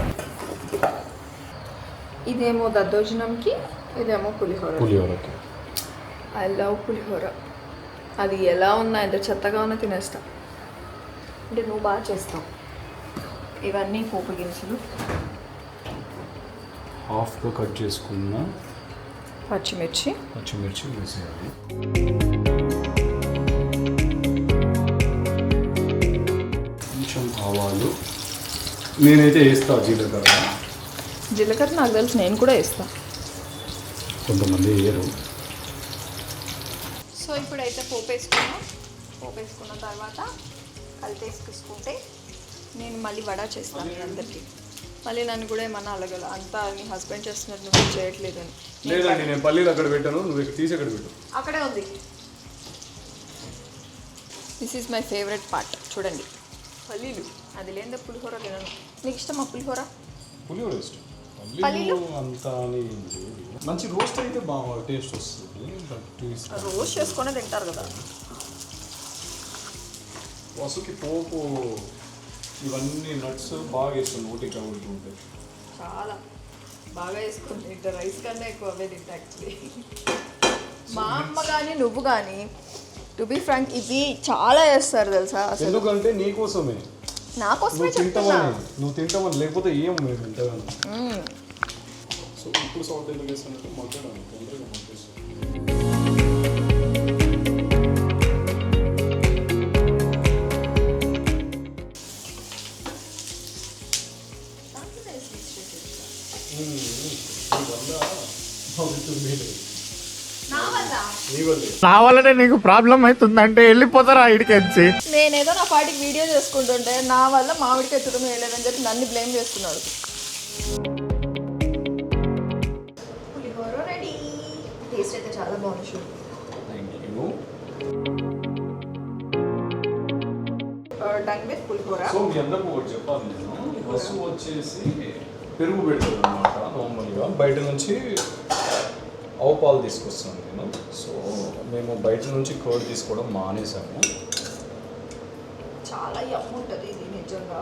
Speaker 1: ఇదేమో దద్దోజనంకి, ఇదేమో
Speaker 5: పులిహోరకి.
Speaker 1: ఐ లవ్ పులిహోర. అది ఎలా ఉన్నా ఎంత చెత్తగా ఉన్నా తినేస్తా. అంటే నువ్వు బాగా చేస్తావు. ఇవన్నీ పోపు దినుసులు,
Speaker 5: హాఫ్గా కట్ చేసుకున్న
Speaker 1: పచ్చిమిర్చి
Speaker 5: వేసేయాలి. కొంచెం ఆవాలు, నేనైతే వేస్తా జీలకర్ర,
Speaker 1: జీలకర్ర నాకు తెలుసు, నేను కూడా వేస్తా.
Speaker 5: కొంతమంది వేయరు.
Speaker 1: సో ఇప్పుడైతే పోపు వేసుకున్నాం. పోపు వేసుకున్న తర్వాత కలిపేసుకుంటే నేను మళ్ళీ వడ చేస్తాను మీ అందరికీ. మళ్ళీ నన్ను కూడా ఏమన్నా అలగల, అంతా నీ హస్బెండ్ చేస్తున్నట్టు నువ్వు చేయట్లేదని.
Speaker 5: లేదండి, నేను పల్లీలు అక్కడ పెట్టాను, నువ్వు తీసి అక్కడ పెట్టు.
Speaker 1: అక్కడే ఉంది. This is my favourite part. చూడండి, పల్లీలు అది లేదా పులిహోర తినను. నీకు ఇష్టమా పులిహోర?
Speaker 5: పులిహోర ఇష్టం.
Speaker 1: పల్లీలు
Speaker 5: అంతా అని మంచి రోస్ట్ అయితే బాగా టేస్ట్ వస్తుంది.
Speaker 1: రోస్ట్ చేసుకొని తింటారు కదా.
Speaker 5: వసుకి పోపు ఇవన్నీ నట్స్ బాగా వేస్తుంది, ఓటి కాబట్టి ఉంటాయి.
Speaker 1: చాలా బాగా వేసుకొని తింటా, రైస్ కన్నా ఎక్కువ అవే తింటా యాక్చువల్లీ. మా అమ్మ కానీ నువ్వు కానీ టు బి ఫ్రాంక్ ఇవి చాలా వేస్తారు తెలుసా అసలు.
Speaker 5: ఎందుకంటే నీకోసమే,
Speaker 1: నా కోసమే
Speaker 5: నువ్వు
Speaker 1: చెప్తున్నా.
Speaker 5: తింటామని లేకపోతే ఏం మేము తింటాను. సో ఇప్పుడు సాల్ట్ ఎందుకు వేస్తానంటే మగ్గడానికి తొందరగా మగ్గేస్తుంది.
Speaker 4: నా వల్లనే నీకు ప్రాబ్లం అవుతుందంటే వెళ్ళిపోతారా ఇడికెచ్చి.
Speaker 1: నేనేదో నా పాటికి వీడియో చేసుకుంటుంటే నా వల్ల మామిడికాయ తురుము వేయలేదని చెప్పి నన్ను బ్లేమ్ చేస్తున్నాడు. పులిహోర రెడీ. టేస్ట్ అయితే చాలా బాగుంది. Sure. Done with pulihora.
Speaker 5: So మీ అందరికీ ఒకటి చెప్పాలి, నేను బస్సు వచ్చేసి పెరుగు పెడతాను అనమాట. నార్మల్గా బయట నుంచి ఆవు పాలు తీసుకొస్తాను నేను. సో మేము బయట నుంచి కర్డ్ తీసుకోవడం మానేసాము.
Speaker 1: చాలా యమ్ ఉంటుంది ఇది నిజంగా.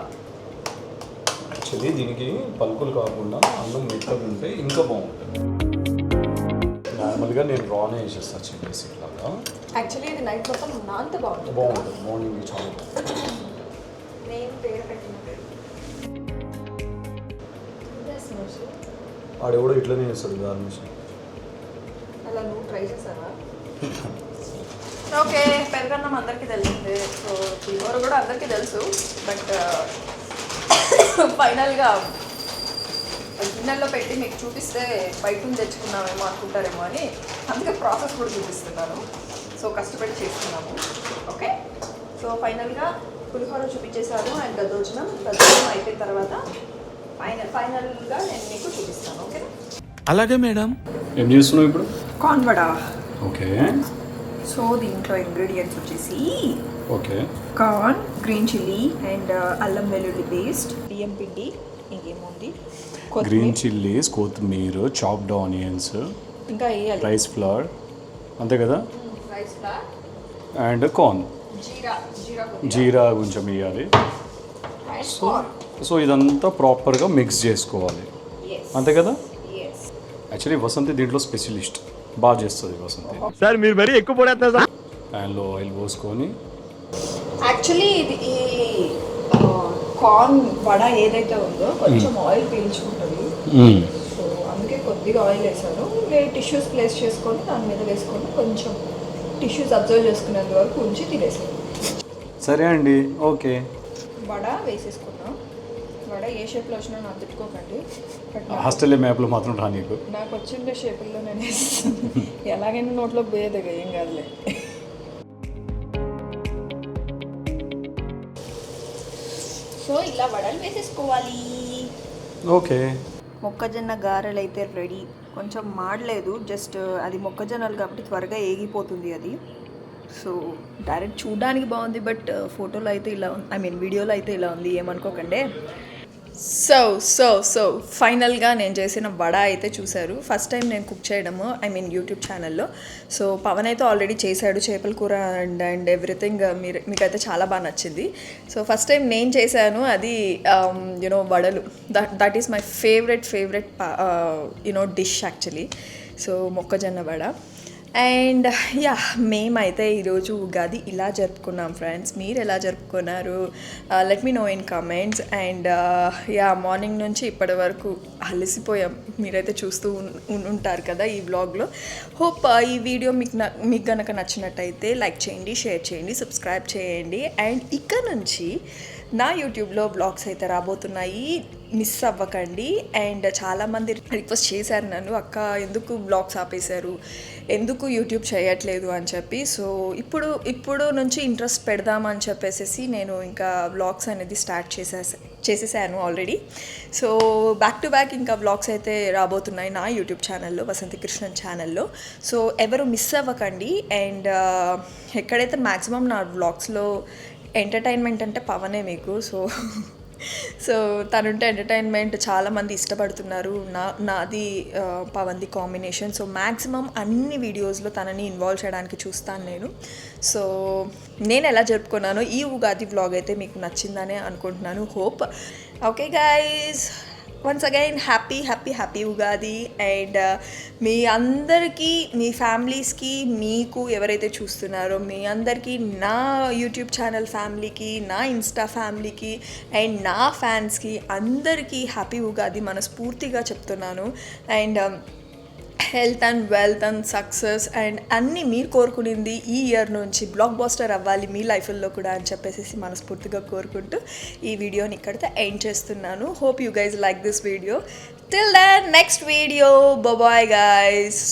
Speaker 5: యాక్చువల్లీ దీనికి పలుకులు కాకుండా అన్నం మెత్తగా ఉంటే ఇంకా బాగుంటుంది. నార్మల్గా నేను రానే వేసేస్తాను చిల్లీస్ ఇట్లాగా.
Speaker 1: యాక్చువల్లీ ఇది నైట్ మొత్తం నాంత బాగుంటుంది.
Speaker 5: బాగుంటుంది, మార్నింగ్ చాలా బాగుంటుంది.
Speaker 1: నేను పేరు పెట్టిన పేరు
Speaker 5: ఆడెవడో ఇట్లనే చేస్తాడు గార్నిష్.
Speaker 1: అలా నువ్వు ట్రై చేసావా? ఓకే, పెరుగన్నం అందరికీ తెలిసిందే. సో పులిహోర కూడా అందరికీ తెలుసు. బట్ ఫైనల్గా గిన్నెల్లో పెట్టి మీకు చూపిస్తే బయట నుంచి తెచ్చుకున్నామేమో అనుకుంటారేమో అని అందుకే ప్రాసెస్ కూడా చూపిస్తున్నాను. సో కష్టపడి చేస్తున్నాము. ఓకే, సో ఫైనల్గా పులిహోర చూపించేశాను అండ్ దద్దోజనం అయిపోయిన తర్వాత ఫైనల్గా నేను మీకు చూపిస్తాను. ఓకేనా?
Speaker 7: అలాగే మేడం.
Speaker 5: ఏం చేస్తున్నావు ఇప్పుడు?
Speaker 1: కార్న్ వడ.
Speaker 5: ఓకే
Speaker 1: సో దీంట్లో ఇంగ్రీడియంట్స్ వచ్చేసి
Speaker 5: okay
Speaker 1: corn, green chilli and అల్లం వెల్లుల్లి పేస్ట్, బియ్యం పిండి, ఇంకేముంది
Speaker 5: గ్రీన్ చిల్లీస్, కొత్తిమీర, చాప్డ్ ఆనియన్స్,
Speaker 1: ఇంకా వేయాలి
Speaker 5: రైస్ ఫ్లవర్, అంతే కదా,
Speaker 1: రైస్ ఫ్లవర్
Speaker 5: అండ్ కార్న్,
Speaker 1: జీరా
Speaker 5: జీరా కొంచెం వేయాలి.
Speaker 1: And corn.
Speaker 5: సో ఇదంతా ప్రాపర్గా మిక్స్ చేసుకోవాలి, అంతే కదా.
Speaker 1: ఎస్.
Speaker 5: యాక్చువల్లీ వసంతి దీంట్లో స్పెషలిస్ట్, బాగా చేస్తుంది వసంతి.
Speaker 4: సార్ మీరు మరీ ఎక్కువ పడేస్తున్నారు సార్.
Speaker 5: ప్యాన్లో ఆయిల్ పోసుకొని
Speaker 1: యాక్చువల్లీ ఇది ఈ కార్న్ వడ ఏదైతే ఉందో కొంచెం ఆయిల్ పీల్చుకుంటుంది. సో అందుకే కొద్దిగా ఆయిల్ వేసాను. టిష్యూస్ ప్లేస్ చేసుకొని దాని మీద వేసుకొని కొంచెం టిష్యూస్ అబ్జర్వ్ చేసుకునేంత వరకు ఉంచి తినేసాను.
Speaker 5: సరే అండి, ఓకే.
Speaker 1: వడ వేసేసుకున్నాం. వడ ఏ షేప్లో వచ్చినా నాకు తిట్టుకోకండి. బట్
Speaker 5: హాస్టల్ మ్యాప్లో మాత్రం రా నీకు.
Speaker 1: నాకు వచ్చిండే షేపుల్లో నేను వేస్తాను. ఎలాగైనా నోట్లో పోయేదిగా, ఏం కాదులే. సో ఇలా వడలు వేసేసుకోవాలి.
Speaker 5: ఓకే.
Speaker 1: మొక్కజొన్న గారెలు అయితే రెడీ. కొంచెం మాడలేదు, జస్ట్ అది మొక్కజొన్నలు కాబట్టి త్వరగా ఏగిపోతుంది అది. సో డైరెక్ట్ చూడడానికి బాగుంది, బట్ ఫోటోలో అయితే ఇలా ఉంది, ఐ మీన్ వీడియోలో అయితే ఇలా ఉంది, ఏమనుకోకండి. సో ఫైనల్గా నేను చేసిన వడ అయితే చూశారు. ఫస్ట్ టైం నేను కుక్ చేయడము, ఐ మీన్ యూట్యూబ్ ఛానల్లో. సో పవన్ అయితే ఆల్రెడీ చేశాడు చేపల కూర అండ్ ఎవ్రీథింగ్. మీకైతే చాలా బాగా నచ్చింది. సో ఫస్ట్ టైం నేను చేశాను అది యునో వడలు. That is my favourite dish actually. So మొక్కజొన్న వడ. అండ్ యా, మేమైతే ఈరోజు ఉగాది ఇలా జరుపుకున్నాం ఫ్రెండ్స్. మీరు ఎలా జరుపుకున్నారు? Let me know in comments. And yeah, morning నుంచి ఇప్పటి వరకు అలసిపోయాం. మీరైతే చూస్తూ ఉంటారు కదా ఈ వ్లాగ్లో. హోప్ ఈ వీడియో మీకు కనుక నచ్చినట్టయితే లైక్ చేయండి, షేర్ చేయండి, సబ్స్క్రైబ్ చేయండి. అండ్ ఇక్కడ నుంచి నా యూట్యూబ్లో బ్లాగ్స్ అయితే రాబోతున్నాయి, మిస్ అవ్వకండి. అండ్ చాలామంది రిక్వెస్ట్ చేశారు నన్ను, అక్క ఎందుకు బ్లాగ్స్ ఆపేశారు, ఎందుకు యూట్యూబ్ చేయట్లేదు అని చెప్పి. సో ఇప్పుడు నుంచి ఇంట్రెస్ట్ పెడదామని చెప్పేసి నేను ఇంకా బ్లాగ్స్ అనేది స్టార్ట్ చేసేసాను already. So back to back ఇంకా బ్లాగ్స్ అయితే రాబోతున్నాయి నా యూట్యూబ్ ఛానల్లో, వసంతి కృష్ణన్ ఛానల్లో. సో ఎవరు మిస్ అవ్వకండి. అండ్ ఎక్కడైతే మ్యాక్సిమం నా బ్లాగ్స్లో ఎంటర్టైన్మెంట్ అంటే పవనే మీకు. సో తనుంటే ఎంటర్టైన్మెంట్ చాలామంది ఇష్టపడుతున్నారు. నాది పవన్ది కాంబినేషన్. సో మ్యాక్సిమం అన్ని వీడియోస్లో తనని ఇన్వాల్వ్ చేయడానికి చూస్తాను నేను. సో నేను ఎలా జరుపుకున్నానో ఈ ఉగాది వ్లాగ్ అయితే మీకు నచ్చిందనే అనుకుంటున్నాను. Hope. Okay guys, once again happy Ugadi. And మీ అందరికీ, మీ ఫ్యామిలీస్కి, మీకు ఎవరైతే చూస్తున్నారో మీ అందరికీ, నా యూట్యూబ్ ఛానల్ ఫ్యామిలీకి, నా ఇన్స్టా ఫ్యామిలీకి అండ్ నా ఫ్యాన్స్కి అందరికీ హ్యాపీ ఉగాది మనస్ఫూర్తిగా చెప్తున్నాను. And health and wealth and success and అన్నీ మీరు కోరుకునింది ఈ ఇయర్ నుంచి బ్లాక్ బాస్టర్ అవ్వాలి మీ లైఫ్లో కూడా అని చెప్పేసి మనస్ఫూర్తిగా కోరుకుంటూ ఈ వీడియోని ఇక్కడితో ఎండ్ చేస్తున్నాను. Hope you guys like this video. Till then next video. Bye guys.